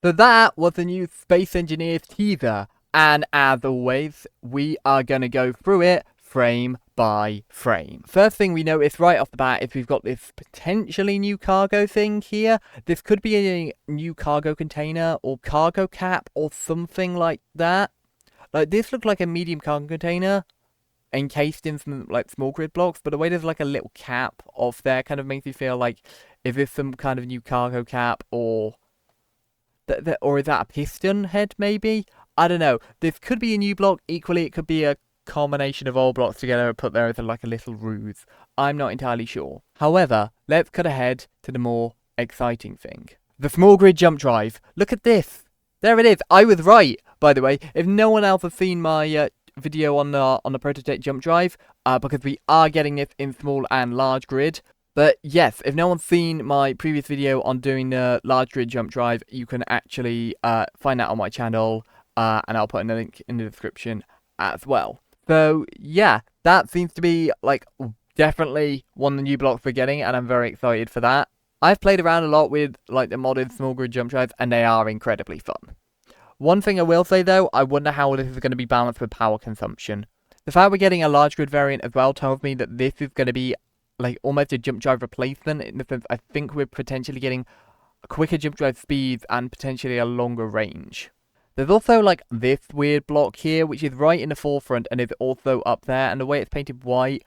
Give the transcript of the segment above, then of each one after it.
So that was the new Space Engineers teaser, and as always, we are going to go through it frame by frame. First thing we notice right off the bat is we've got this potentially new cargo thing here. This could be a new cargo container or cargo cap or something like that. Like, this looked like a medium cargo container encased in some like small grid blocks, but the way there's like a little cap off there kind of makes me feel like, is this some kind of new cargo cap, or or is that a piston head maybe? I don't know. This could be a new block. Equally, it could be a combination of old blocks together and put there as like a little ruse. I'm not entirely sure. However, let's cut ahead to the more exciting thing. The small grid jump drive. Look at this. There it is. I was right, by the way. If no one else has seen my video on the PROTOTECH jump drive, because we are getting this in small and large grid. But yes, if no one's seen my previous video on doing the large grid jump drive, you can actually find that on my channel, and I'll put a link in the description as well. So yeah, that seems to be like definitely one of the new blocks we're getting, and I'm very excited for that. I've played around a lot with like the modded small grid jump drives, and they are incredibly fun. One thing I will say though, I wonder how this is going to be balanced with power consumption. The fact we're getting a large grid variant as well tells me that this is going to be like almost a jump drive replacement, in the sense I think we're potentially getting quicker jump drive speeds and potentially a longer range. There's also like this weird block here, which is right in the forefront and is also up there, and the way it's painted white.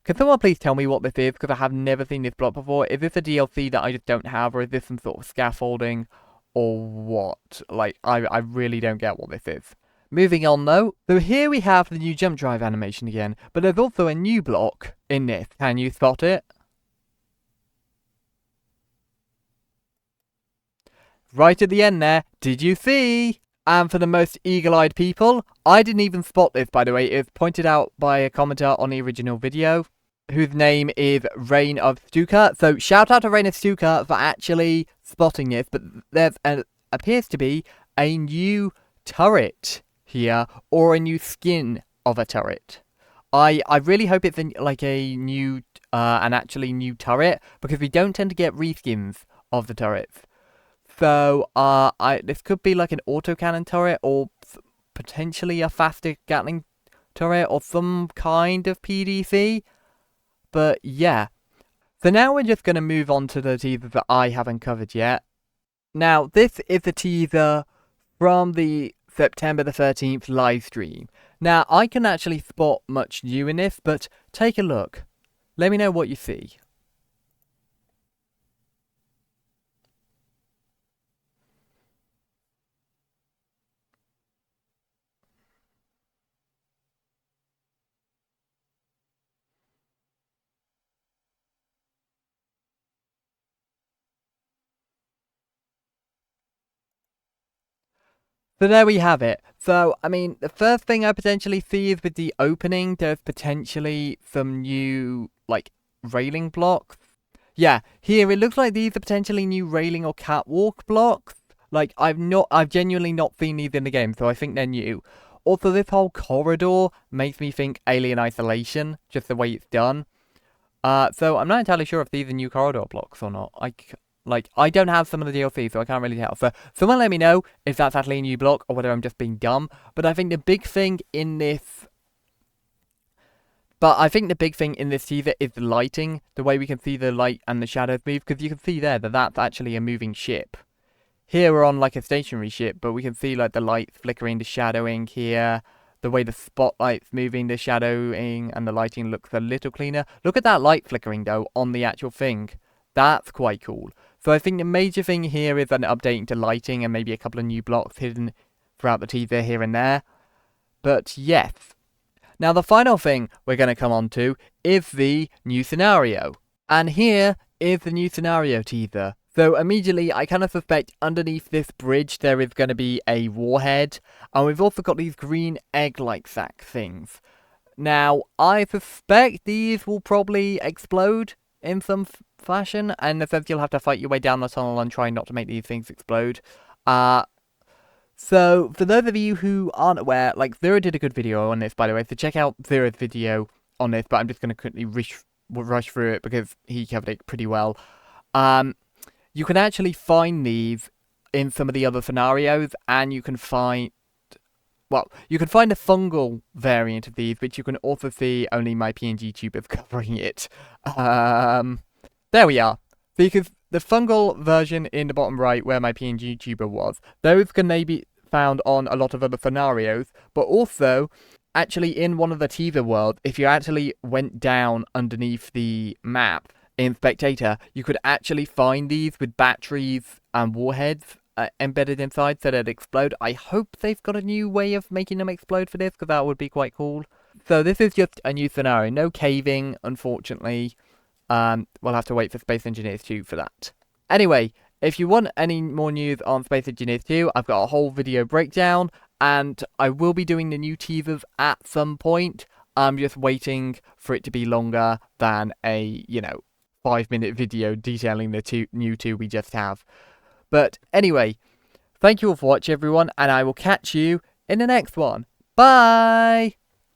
Can someone please tell me what this is, because I have never seen this block before? Is this a DLC that I just don't have, or is this some sort of scaffolding, or what? Like, I really don't get what this is. Moving on though, so here we have the new jump drive animation again, but there's also a new block in this. Can you spot it? Right at the end there, did you see? And for the most eagle-eyed people, I didn't even spot this, by the way. It was pointed out by a commenter on the original video, whose name is Reign of Stuka. So shout out to Reign of Stuka for actually spotting this, but there's appears to be a new turret here, or a new skin of a turret. I really hope it's like a new, an actually new turret, because we don't tend to get reskins of the turrets. So, this could be like an autocannon turret, or potentially a faster Gatling turret, or some kind of PDC. But yeah. So now we're just going to move on to the teasers that I haven't covered yet. Now, this is a teaser from the September the 13th live stream. Now, I can actually spot much new in this, but take a look. Let me know what you see. So there we have it. So, I mean, the first thing I potentially see is with the opening, there's potentially some new, like, railing blocks. Yeah, here it looks like these are potentially new railing or catwalk blocks. Like, I've genuinely not seen these in the game, so I think they're new. Also, this whole corridor makes me think Alien Isolation, just the way it's done. So I'm not entirely sure if these are new corridor blocks or not. I don't have some of the DLC, so I can't really tell. So someone let me know if that's actually a new block or whether I'm just being dumb. But I think the big thing in this... teaser is the lighting. The way we can see the light and the shadows move. Because you can see there that that's actually a moving ship. Here we're on like a stationary ship, but we can see like the light flickering, the shadowing here. The way the spotlight's moving, the shadowing, and the lighting looks a little cleaner. Look at that light flickering though on the actual thing. That's quite cool. So I think the major thing here is an update to lighting and maybe a couple of new blocks hidden throughout the teaser here and there. But yes. Now the final thing we're going to come on to is the new scenario. And here is the new scenario teaser. So immediately I kind of suspect underneath this bridge there is going to be a warhead. And we've also got these green egg-like sack things. Now I suspect these will probably explode in some fashion, and in the sense you'll have to fight your way down the tunnel and try not to make these things explode. So for those of you who aren't aware, like Zero did a good video on this, by the way, so check out Zero's video on this, but I'm just going to quickly rush through it because he covered it pretty well. You can actually find these in some of the other scenarios, and you can find, well, you can find a fungal variant of these, which you can also see only my PNG tubers covering it. There we are. Because the fungal version in the bottom right, where my PNG tuber was, those can maybe found on a lot of other scenarios, but also actually in one of the teaser worlds, if you actually went down underneath the map in Spectator, you could actually find these with batteries and warheads embedded inside so they'd explode. I hope they've got a new way of making them explode for this, because that would be quite cool. So this is just a new scenario. No caving, unfortunately. We'll have to wait for Space Engineers 2 for that. Anyway, if you want any more news on Space Engineers 2, I've got a whole video breakdown, and I will be doing the new teasers at some point. I'm just waiting for it to be longer than a, 5-minute video detailing the new two we just have. But anyway, thank you all for watching, everyone, and I will catch you in the next one. Bye!